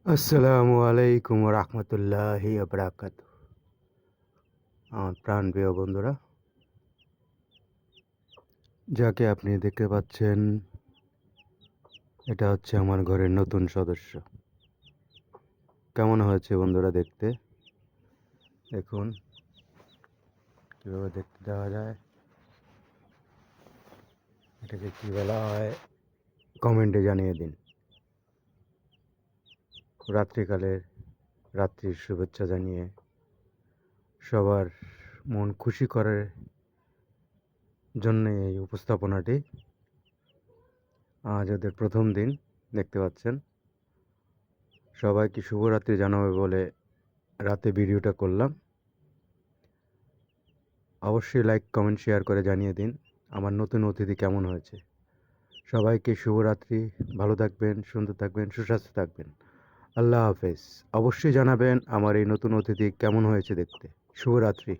আসসালামু আলাইকুম রহমতুল্লাহি আবরাকাত। আমার প্রাণ প্রিয় বন্ধুরা, যাকে আপনি দেখতে পাচ্ছেন, এটা হচ্ছে আমার ঘরের নতুন সদস্য। কেমন হয়েছে বন্ধুরা দেখতে? দেখুন কীভাবে দেখতে দেওয়া যায়। এটাকে কী বলা হয় কমেন্টে জানিয়ে দিন। রাত্রির শুভেচ্ছা জানিয়ে সবার মন খুশি করার জন্য এই উপস্থাপনাটি। আজ ওদের প্রথম দিন, দেখতে পাচ্ছেন। সবাইকে শুভরাত্রি জানাবে বলে রাতে ভিডিওটা করলাম। অবশ্যই লাইক, কমেন্ট, শেয়ার করে জানিয়ে দিন আমার নতুন অতিথি কেমন হয়েছে। সবাইকে শুভরাত্রি। ভালো থাকবেন, সুন্দর থাকবেন, সুস্বাস্থ্য থাকবেন। আল্লাহ হাফেজ। অবশ্যই জানাবেন আমার এই নতুন অতিথি কেমন হয়েছে দেখতে। শুভরাত্রি।